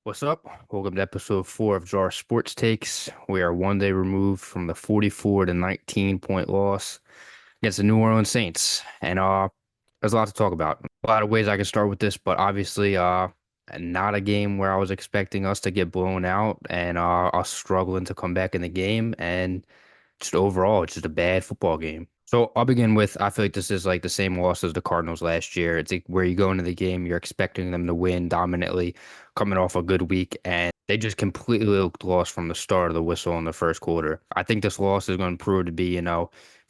What's up? Welcome to episode 4 of Jar Sports Takes. We are one day removed from the 44 to 19 point loss against the New Orleans Saints. And there's a lot to talk about. A lot of ways I can start with this, but obviously not a game where I was expecting us to get blown out and us struggling to come back in the game, and just overall it's just a bad football game. So I'll begin with, I feel like this is like the same loss as the Cardinals last year. It's like where you go into the game, you're expecting them to win dominantly, coming off a good week, and they just completely looked lost from the start of the whistle in the first quarter. I think this loss is going to prove to be,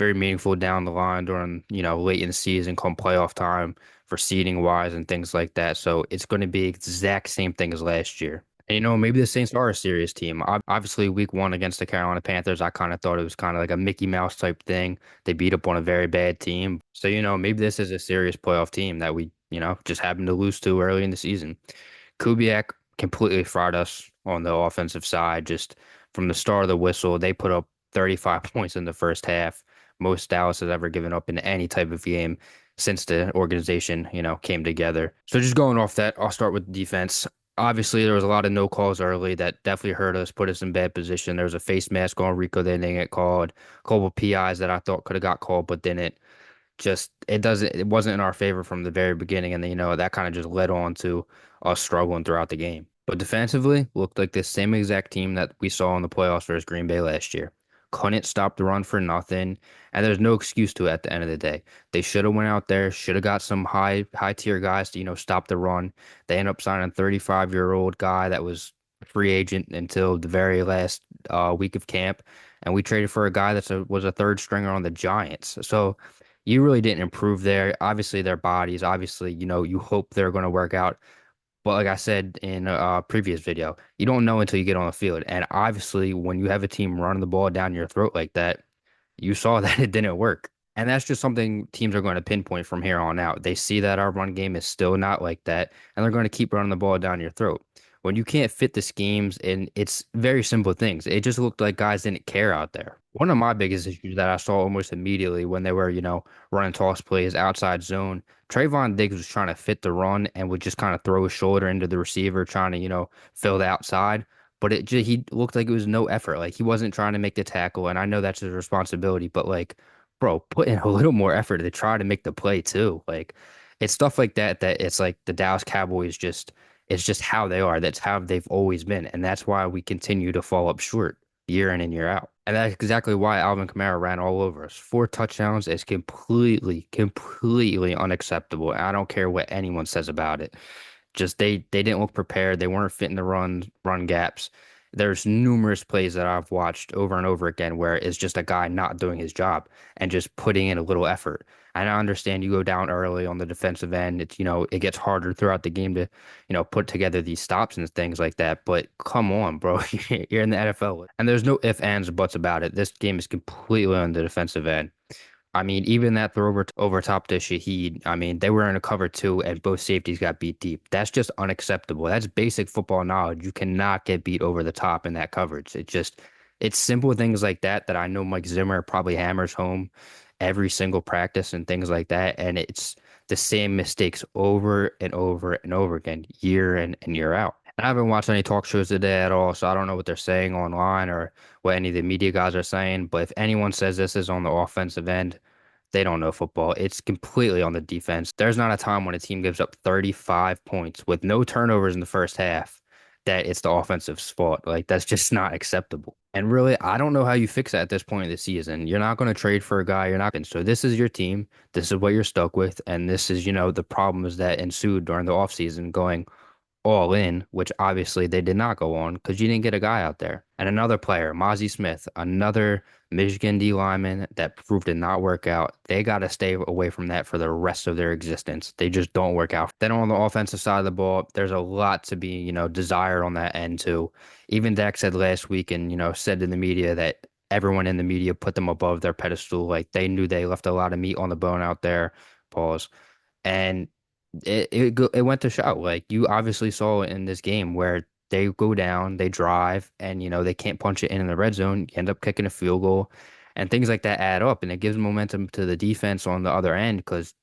very meaningful down the line during, late in the season, come playoff time for seeding wise and things like that. So it's going to be exact same thing as last year. And, maybe the Saints are a serious team. Obviously, week one against the Carolina Panthers, I kind of thought it was kind of like a Mickey Mouse type thing. They beat up on a very bad team. So, maybe this is a serious playoff team that we, just happened to lose to early in the season. Kubiak completely fried us on the offensive side. Just from the start of the whistle, they put up 35 points in the first half, most Dallas has ever given up in any type of game since the organization, came together. So just going off that, I'll start with defense. Obviously, there was a lot of no calls early that definitely hurt us, put us in bad position. There was a face mask on Rico that didn't get called, a couple of PIs that I thought could have got called, but didn't. It wasn't in our favor from the very beginning, and then, that kind of just led on to us struggling throughout the game. But defensively, looked like the same exact team that we saw in the playoffs versus Green Bay last year. Couldn't stop the run for nothing, and there's no excuse to it at the end of the day. They should have went out there, should have got some high tier guys to, stop the run. They end up signing a 35-year-old guy that was a free agent until the very last week of camp, and we traded for a guy was a third stringer on the Giants. So you really didn't improve there. Obviously, their bodies, obviously, you hope they're going to work out. But like I said in a previous video, you don't know until you get on the field. And obviously, when you have a team running the ball down your throat like that, you saw that it didn't work. And that's just something teams are going to pinpoint from here on out. They see that our run game is still not like that, and they're going to keep running the ball down your throat. When you can't fit the schemes, and it's very simple things, it just looked like guys didn't care out there. One of my biggest issues that I saw almost immediately when they were, running toss plays outside zone, Trayvon Diggs was trying to fit the run and would just kind of throw his shoulder into the receiver, trying to, fill the outside. But he looked like it was no effort. Like he wasn't trying to make the tackle, and I know that's his responsibility, but like, bro, put in a little more effort to try to make the play too. Like it's stuff like that it's like the Dallas Cowboys just it's just how they are. That's how they've always been, and that's why we continue to fall up short year in and year out. And that's exactly why Alvin Kamara ran all over us. 4 touchdowns is completely unacceptable. And I don't care what anyone says about it. Just they didn't look prepared. They weren't fitting the run gaps. There's numerous plays that I've watched over and over again where it's just a guy not doing his job and just putting in a little effort. And I understand you go down early on the defensive end. It's, it gets harder throughout the game to, put together these stops and things like that. But come on, bro. You're in the NFL. And there's no ifs, ands, or buts about it. This game is completely on the defensive end. I mean, even that throw over top to Shaheed, I mean, they were in a cover two and both safeties got beat deep. That's just unacceptable. That's basic football knowledge. You cannot get beat over the top in that coverage. It's simple things like that that I know Mike Zimmer probably hammers home every single practice and things like that. And it's the same mistakes over and over and over again, year in and year out. And I haven't watched any talk shows today at all, so I don't know what they're saying online or what any of the media guys are saying. But if anyone says this is on the offensive end, they don't know football. It's completely on the defense. There's not a time when a team gives up 35 points with no turnovers in the first half that it's the offensive's fault. Like that's just not acceptable. And really, I don't know how you fix that at this point of the season. You're not going to trade for a guy you're not. And so this is your team. This is what you're stuck with. And this is, the problems that ensued during the offseason going all in, which obviously they did not go on because you didn't get a guy out there. And another player, Mozzie Smith, another Michigan D lineman that proved to not work out. They got to stay away from that for the rest of their existence. They just don't work out. Then on the offensive side of the ball, there's a lot to be, desired on that end too. Even Dak said last week and, said in the media that everyone in the media put them above their pedestal. Like they knew they left a lot of meat on the bone out there. Pause. And it went to show. Like you obviously saw in this game where they go down, they drive, and they can't punch it in the red zone. You end up kicking a field goal, and things like that add up, and it gives momentum to the defense on the other end because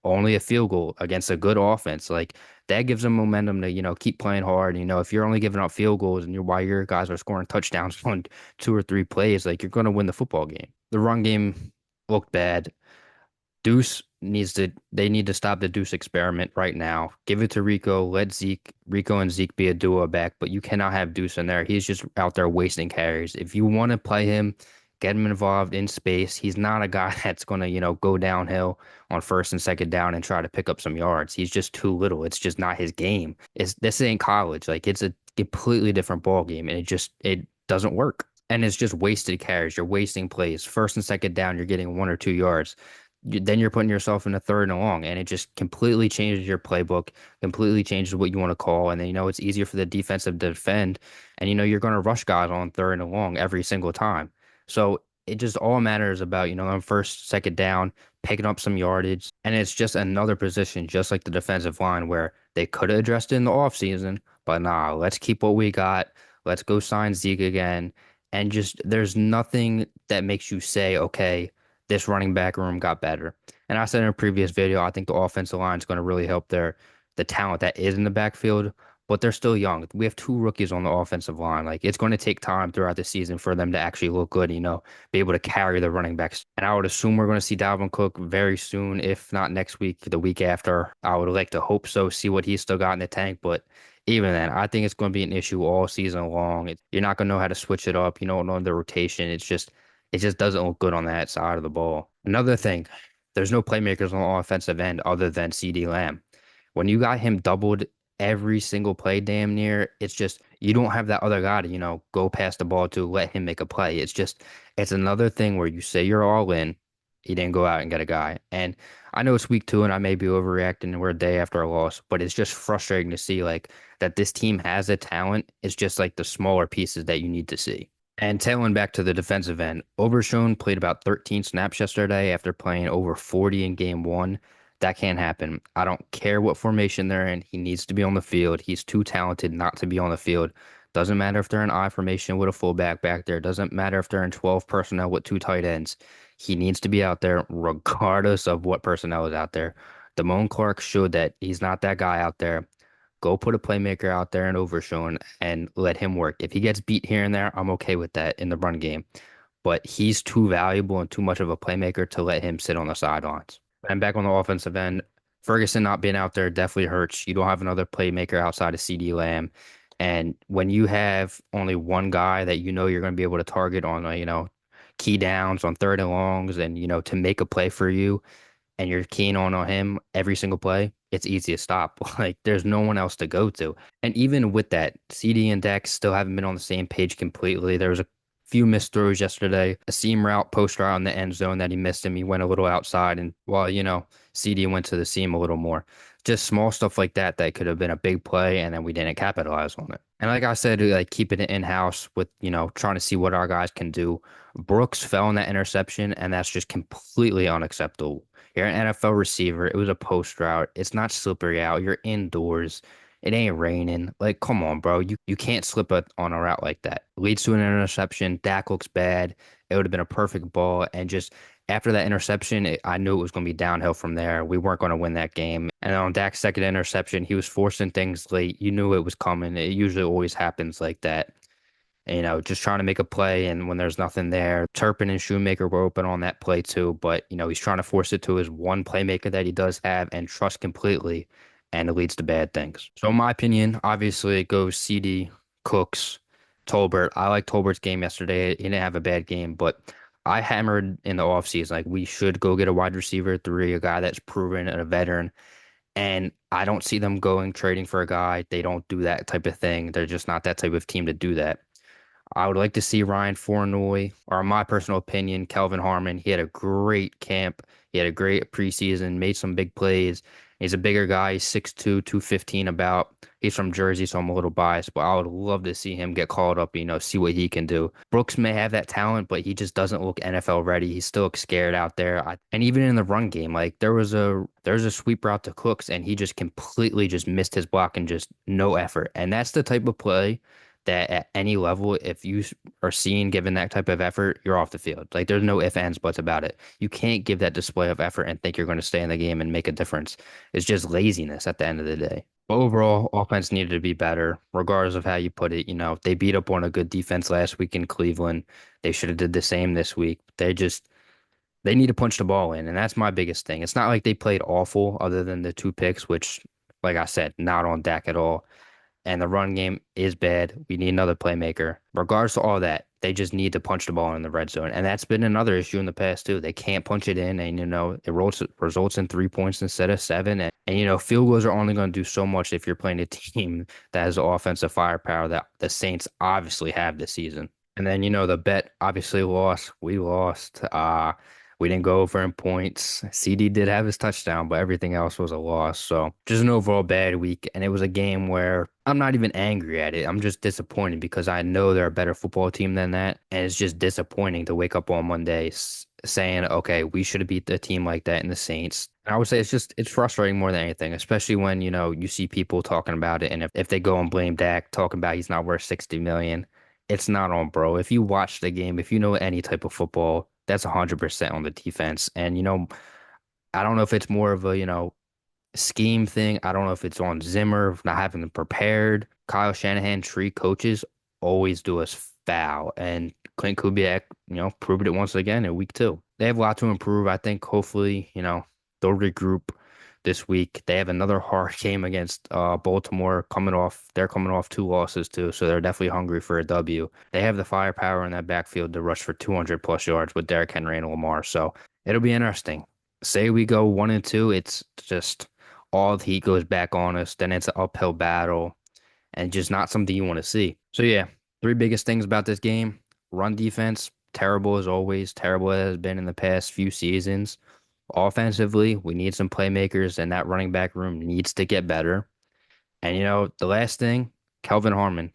only a field goal against a good offense. Like that gives them momentum to, keep playing hard. If you're only giving up field goals and while your guys are scoring touchdowns on two or three plays, like you're going to win the football game. The run game looked bad. They need to stop the Deuce experiment right now. Give it to Rico. Let Rico and Zeke be a duo back, but you cannot have Deuce in there. He's just out there wasting carries. If you want to play him, get him involved in space. He's not a guy that's going to, go downhill on first and second down and try to pick up some yards. He's just too little. It's just not his game. This ain't college. Like it's a completely different ball game, and it doesn't work. And it's just wasted carries. You're wasting plays. First and second down, you're getting 1 or 2 yards. Then you're putting yourself in a third and long, and it just completely changes your playbook, completely changes what you want to call. And then, it's easier for the defensive to defend. And, you're going to rush guys on third and long every single time. So it just all matters about, on first, second down, picking up some yardage. And it's just another position, just like the defensive line, where they could have addressed it in the offseason, but nah, let's keep what we got. Let's go sign Zeke again. And just there's nothing that makes you say, okay, this running back room got better. And I said in a previous video, I think the offensive line is going to really help the talent that is in the backfield, but they're still young. We have 2 rookies on the offensive line. Like it's going to take time throughout the season for them to actually look good, be able to carry the running backs. And I would assume we're going to see Dalvin Cook very soon, if not next week, the week after. I would like to hope so, see what he's still got in the tank, but even then, I think it's going to be an issue all season long. You're not going to know how to switch it up. You don't know the rotation. It just doesn't look good on that side of the ball. Another thing, there's no playmakers on the offensive end other than CeeDee Lamb. When you got him doubled every single play damn near, it's just you don't have that other guy to, go past the ball to let him make a play. It's another thing where you say you're all in, he didn't go out and get a guy. And I know it's week 2 and I may be overreacting and we're a day after a loss, but it's just frustrating to see like that this team has a talent. It's just like the smaller pieces that you need to see. And tailing back to the defensive end, Overshown played about 13 snaps yesterday after playing over 40 in game 1. That can't happen. I don't care what formation they're in. He needs to be on the field. He's too talented not to be on the field. Doesn't matter if they're in I formation with a fullback back there. Doesn't matter if they're in 12 personnel with 2 tight ends. He needs to be out there regardless of what personnel is out there. Damone Clark showed that he's not that guy out there. Go put a playmaker out there and Overshown and let him work. If he gets beat here and there, I'm okay with that in the run game. But he's too valuable and too much of a playmaker to let him sit on the sidelines. And back on the offensive end, Ferguson not being out there definitely hurts. You don't have another playmaker outside of CeeDee Lamb. And when you have only one guy that you're going to be able to target on, key downs on third and longs and, to make a play for you, and you're keen on him every single play, it's easy to stop. Like there's no one else to go to. And even with that, CD and Dex still haven't been on the same page completely. There was a few missed throws yesterday, a seam route, post route on the end zone that he missed him. He went a little outside and while, CD went to the seam a little more. Just small stuff like that that could have been a big play and then we didn't capitalize on it. And like I said, like keeping it in-house with, trying to see what our guys can do. Brooks fell in that interception and that's just completely unacceptable. You're an NFL receiver. It was a post route. It's not slippery out. You're indoors. It ain't raining. Like, come on, bro. You can't slip on a route like that. Leads to an interception. Dak looks bad. It would have been a perfect ball. And just after that interception, I knew it was going to be downhill from there. We weren't going to win that game. And on Dak's second interception, he was forcing things late. You knew it was coming. It usually always happens like that. Just trying to make a play, and when there's nothing there, Turpin and Shoemaker were open on that play too, but he's trying to force it to his one playmaker that he does have and trust completely, and it leads to bad things. So in my opinion, obviously it goes CD, Cooks, Tolbert. I like Tolbert's game yesterday. He didn't have a bad game, but I hammered in the offseason, like we should go get a wide receiver 3, a guy that's proven and a veteran. And I don't see them going trading for a guy. They don't do that type of thing. They're just not that type of team to do that. I would like to see Ryan Fournoy, or in my personal opinion, Kelvin Harmon. He had a great camp. He had a great preseason, made some big plays. He's a bigger guy. He's 6'2", 215 about. He's from Jersey, so I'm a little biased, but I would love to see him get called up, see what he can do. Brooks may have that talent, but he just doesn't look NFL ready. He's still scared out there. And even in the run game, like there's a sweep route to Cooks, and he just completely just missed his block and just no effort. And that's the type of play that at any level, if you are seen giving that type of effort, you're off the field. Like there's no ifs, ands, buts about it. You can't give that display of effort and think you're going to stay in the game and make a difference. It's just laziness at the end of the day. But overall, offense needed to be better, regardless of how you put it. They beat up on a good defense last week in Cleveland. They should have did the same this week. They need to punch the ball in, and that's my biggest thing. It's not like they played awful other than the two picks, which, like I said, not on Dak at all. And the run game is bad. We need another playmaker. Regardless of all that, they just need to punch the ball in the red zone. And that's been another issue in the past too. They can't punch it in, and it results in 3 points instead of seven. And field goals are only going to do so much if you're playing a team that has offensive firepower that the Saints obviously have this season. And then, the bet obviously lost. We lost. We didn't go over in points. CD did have his touchdown, but everything else was a loss. So just an overall bad week. And it was a game where I'm not even angry at it. I'm just disappointed because I know they're a better football team than that. And it's just disappointing to wake up on Monday saying, okay, we should have beat the team like that in the Saints. And I would say it's frustrating more than anything, especially when, you see people talking about it. And if they go and blame Dak, talking about he's not worth 60 million, it's not on, bro. If you watch the game, if you know any type of football, that's 100% on the defense. And, I don't know if it's more of a, scheme thing. I don't know if it's on Zimmer not having them prepared. Kyle Shanahan, tree coaches always do us foul. And Clint Kubiak, proved it once again in week 2. They have a lot to improve. I think hopefully, they'll regroup this week. They have another hard game against Baltimore they're coming off 2 losses too, so they're definitely hungry for a W. They have the firepower in that backfield to rush for 200 plus yards with Derrick Henry and Lamar. So it'll be interesting. Say we go 1-2, it's just all the heat goes back on us. Then it's an uphill battle and just not something you want to see. So yeah, 3 biggest things about this game. Run defense, terrible as always, terrible as it has been in the past few seasons. Offensively, we need some playmakers, and that running back room needs to get better. And the last thing, Kelvin Harmon,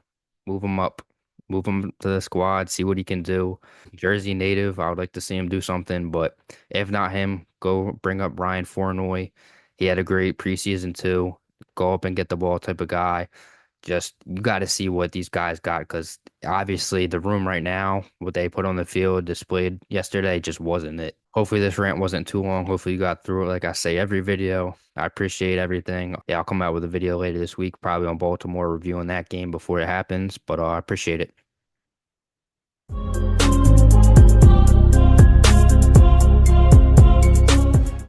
move him up, move him to the squad, see what he can do. Jersey native, I would like to see him do something, but if not him, go bring up Ryan Flournoy. He had a great preseason too. Go up and get the ball type of guy. Just you got to see what these guys got because obviously the room right now, what they put on the field displayed yesterday just wasn't it. Hopefully this rant wasn't too long. Hopefully you got through it like I say every video. I appreciate everything. Yeah, I'll come out with a video later this week, probably on Baltimore reviewing that game before it happens, but I appreciate it.